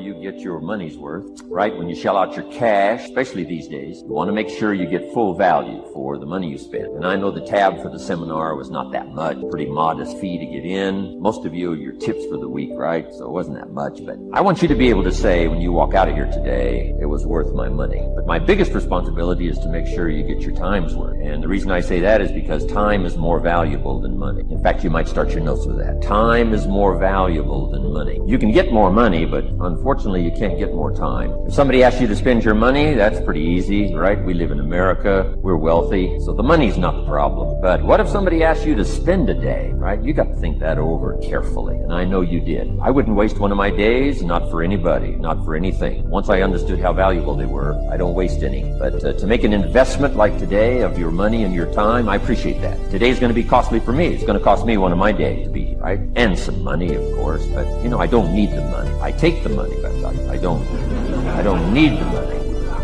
you get your money's worth, right? When you shell out your cash, especially these days, you want to make sure you get full value for the money you spend. And I know the tab for the seminar was not that much, pretty modest fee to get in. Most of you, your tips for the week, right? So it wasn't that much, but I want you to be able to say when you walk out of here today, it was worth my money. But my biggest responsibility is to make sure you get your time's worth. And the reason I say that is because time is more valuable than money. In fact, you might start your notes with that. Time is more valuable than money. You can get more money, but unfortunately you can't get more time. If somebody asks you to spend your money, that's pretty easy, right? We live in America, we're wealthy, so the money's not the problem. But what if somebody asks you to spend a day, right? You got to think that over carefully, and I know you did. I wouldn't waste one of my days, not for anybody, not for anything. Once I understood how valuable they were, I don't waste any. But to make an investment like today of your money and your time, I appreciate that. Today's going to be costly for me. It's going to cost me one of my days to be here, right? And some money, of course, but I don't need the money. I take the money, but I don't need the money.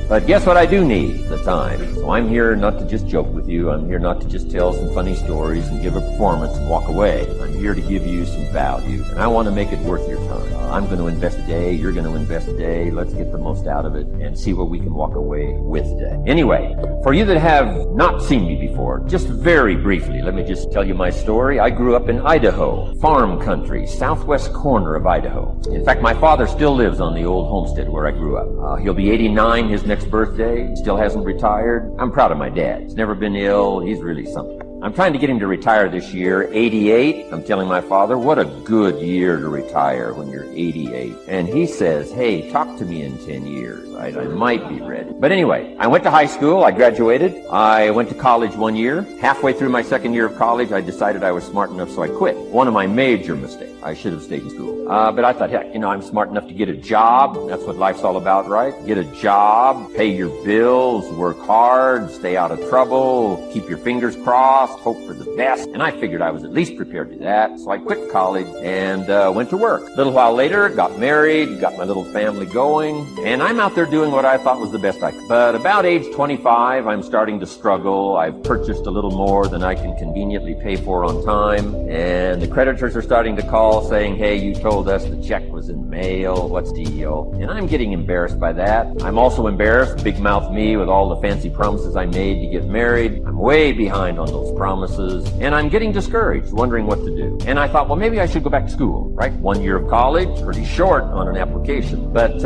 But guess what I do need? The time. So I'm here not to just joke with you. I'm here not to just tell some funny stories and give a performance and walk away. I'm here to give you some value, and I want to make it worth your time. I'm going to invest a day. You're going to invest a day. Let's get the most out of it and see what we can walk away with today. Anyway, for you that have not seen me before, just very briefly, let me just tell you my story. I grew up in Idaho, farm country, southwest corner of Idaho. In fact, my father still lives on the old homestead where I grew up. He'll be 89 his next birthday. Still hasn't retired. I'm proud of my dad. He's never been ill. He's really something. I'm trying to get him to retire this year, 88. I'm telling my father, what a good year to retire when you're 88. And he says, hey, talk to me in 10 years. I might be ready. But anyway, I went to high school. I graduated. I went to college 1 year. Halfway through my second year of college, I decided I was smart enough, so I quit. One of my major mistakes. I should have stayed in school. But I thought, heck, I'm smart enough to get a job. That's what life's all about, right? Get a job, pay your bills, work hard, stay out of trouble, keep your fingers crossed, hope for the best. And I figured I was at least prepared to do that. So I quit college and went to work. A little while later, got married, got my little family going, and I'm out there doing what I thought was the best I could. But about age 25, I'm starting to struggle. I've purchased a little more than I can conveniently pay for on time, and the creditors are starting to call saying, hey, you told us the check was in mail. What's the deal? And I'm getting embarrassed by that. I'm also embarrassed, big mouth me, with all the fancy promises I made to get married. I'm way behind on those promises, and I'm getting discouraged, wondering what to do. And I thought, well, maybe I should go back to school, right? 1 year of college, pretty short on an application. But,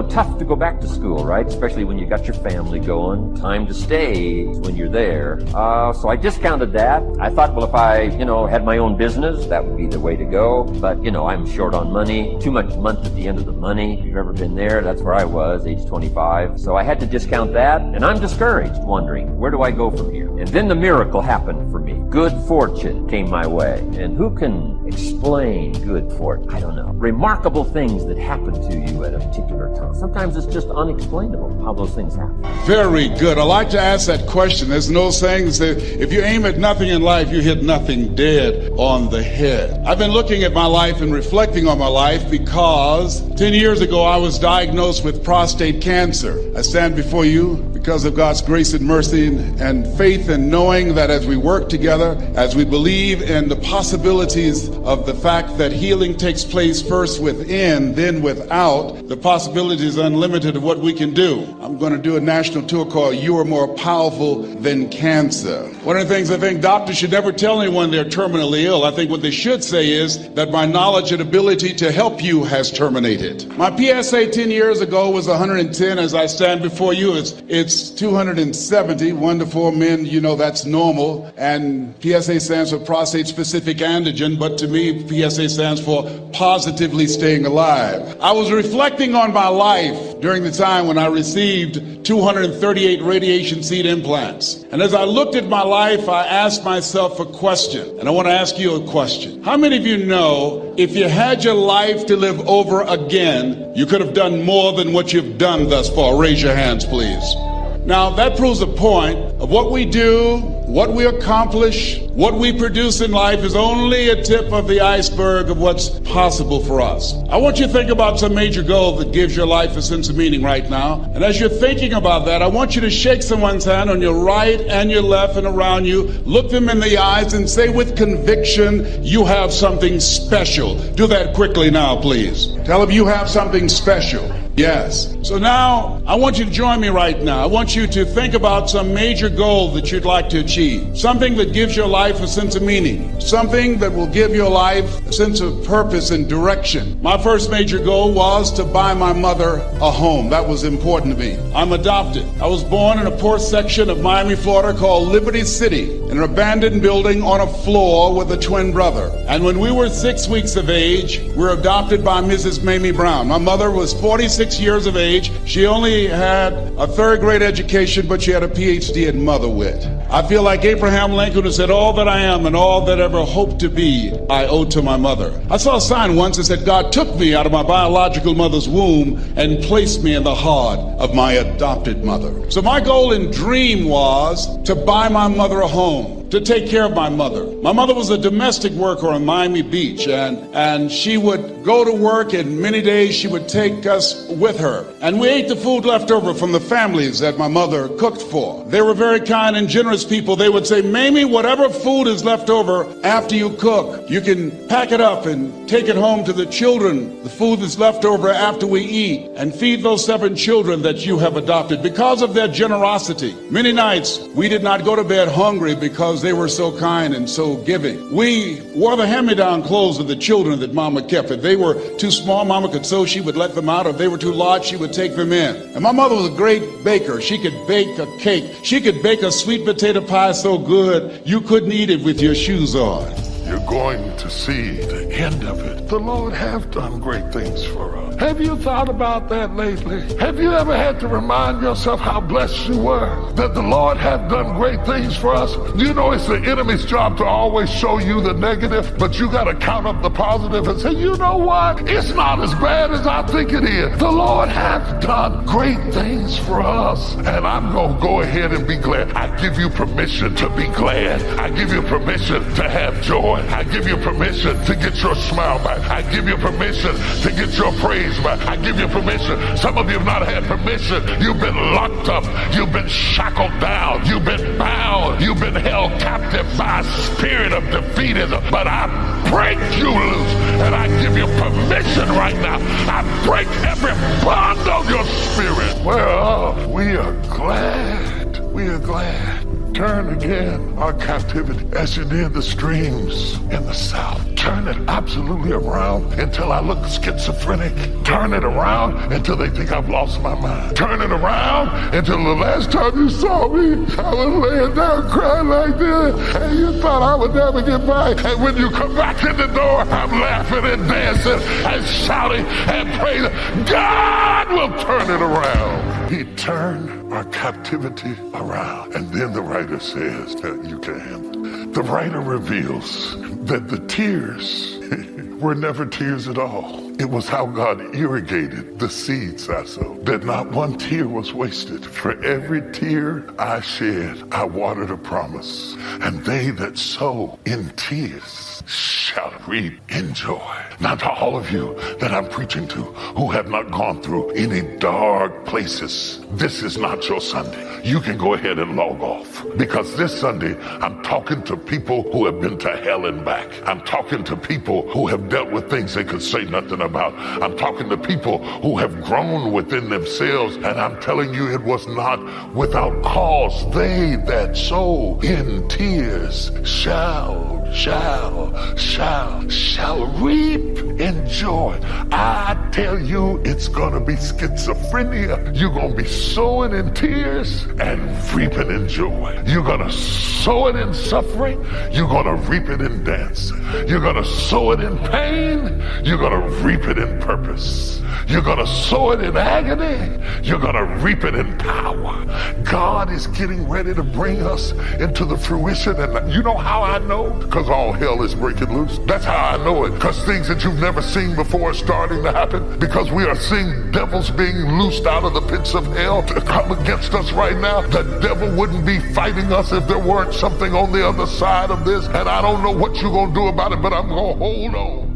tough to go back to school, right? Especially when you got your family going. Time to stay when you're there. So I discounted that. I thought, well, if I, had my own business, that would be the way to go. But, I'm short on money. Too much month at the end of the money. If you've ever been there, that's where I was, age 25. So I had to discount that, and I'm discouraged, wondering, where do I go from here? And then the miracle happened for me. Good fortune came my way. And who can explain good fortune? I don't know. Remarkable things that happen to you at a particular time. Sometimes it's just unexplainable how those things happen. Very good. I like to ask that question. There's no saying that if you aim at nothing in life, you hit nothing dead on the head. I've been looking at my life and reflecting on my life because 10 years ago I was diagnosed with prostate cancer. I stand before you because of God's grace and mercy and faith, and knowing that as we work together, as we believe in the possibilities of the fact that healing takes place first within, then without, the possibility is unlimited of what we can do. I'm going to do a national tour called You Are More Powerful Than Cancer. One of the things I think doctors should never tell anyone they're terminally ill. I think what they should say is that my knowledge and ability to help you has terminated. My PSA 10 years ago was 110. As I stand before you, it's 270. 1 to 4 men, that's normal. And PSA stands for prostate specific antigen, but to me, PSA stands for positively staying alive. I was reflecting on my life during the time when I received 238 radiation seed implants. And as I looked at my life, I asked myself a question. And I want to ask you a question. How many of you know if you had your life to live over again, you could have done more than what you've done thus far? Raise your hands, please. Now, that proves the point of what we do, what we accomplish, what we produce in life is only a tip of the iceberg of what's possible for us. I want you to think about some major goal that gives your life a sense of meaning right now. And as you're thinking about that, I want you to shake someone's hand on your right and your left and around you. Look them in the eyes and say with conviction, you have something special. Do that quickly now, please. Tell them you have something special. Yes. So now, I want you to join me right now. I want you to think about some major goal that you'd like to achieve. Something that gives your life a sense of meaning. Something that will give your life a sense of purpose and direction. My first major goal was to buy my mother a home. That was important to me. I'm adopted. I was born in a poor section of Miami, Florida called Liberty City, in an abandoned building on a floor with a twin brother. And when we were 6 weeks of age, we were adopted by Mrs. Mamie Brown. My mother was 46 years of age. She only had a third grade education, but she had a PhD in mother wit. I feel like Abraham Lincoln, who said, all that I am and all that ever hope to be, I owe to my mother. I saw a sign once that said, God took me out of my biological mother's womb and placed me in the heart of my adopted mother. So my goal and dream was to buy my mother a home, to take care of my mother. My mother was a domestic worker on Miami Beach, and she would go to work, and many days she would take us with her. And we ate the food left over from the families that my mother cooked for. They were very kind and generous people. They would say, Mamie, whatever food is left over after you cook, you can pack it up and take it home to the children, the food that's left over after we eat, and feed those 7 children that you have adopted. Because of their generosity, many nights we did not go to bed hungry because they were so kind and so giving. We wore the hand-me-down clothes of the children that Mama kept. If they were too small, Mama could sew, she would let them out. If they were too large, she would take them in. And my mother was a great baker. She could bake a cake. She could bake a sweet potato pie so good you couldn't eat it with your shoes on. You're going to see the end of it. The Lord have done great things for us. Have you thought about that lately? Have you ever had to remind yourself how blessed you were? That the Lord have done great things for us? You know it's the enemy's job to always show you the negative, but you got to count up the positive and say, you know what? It's not as bad as I think it is. The Lord have done great things for us. And I'm going to go ahead and be glad. I give you permission to be glad. I give you permission to have joy. I give you permission to get your smile back. I give you permission to get your praise back. I give you permission. Some of you have not had permission. You've been locked up. You've been shackled down. You've been bound. You've been held captive by a spirit of defeatism. But I break you loose, and I give you permission right now. I break every bond of your spirit. Well, we are glad. We are glad. Turn again our captivity as you near the streams in the south. Turn it absolutely around until I look schizophrenic. Turn it around until they think I've lost my mind. Turn it around until the last time you saw me, I was laying down crying like this, and you thought I would never get by. And when you come back in the door, I'm laughing and dancing and shouting and praising. God will turn it around. He turned our captivity around. And then the writer says that you can. The writer reveals that the tears were never tears at all. It was how God irrigated the seeds I sowed, that not one tear was wasted. For every tear I shed, I watered a promise. And they that sow in tears shall reap in joy. Now to all of you that I'm preaching to who have not gone through any dark places, this is not your Sunday. You can go ahead and log off, because this Sunday I'm talking to people who have been to hell and back. I'm talking to people who have dealt with things they could say nothing about. I'm talking to people who have grown within themselves, and I'm telling you it was not without cause. They that sow in tears shall reap in joy. I tell you, it's gonna be schizophrenia. You're gonna be sowing in tears and reaping in joy. You're gonna sow it in suffering. You're gonna reap it in dancing. You're gonna sow it in pain. You're gonna reap it in purpose. You're gonna sow it in agony. You're gonna reap it in power. God is getting ready to bring us into the fruition. And you know how I know? Because all hell is breaking loose. That's how I know it. Because things that you've never seen before are starting to happen. Because we are seeing devils being loosed out of the pits of hell to come against us right now. The devil wouldn't be fighting us if there weren't something on the other side of this, and I don't know what you're going to do about it, but I'm going to hold on.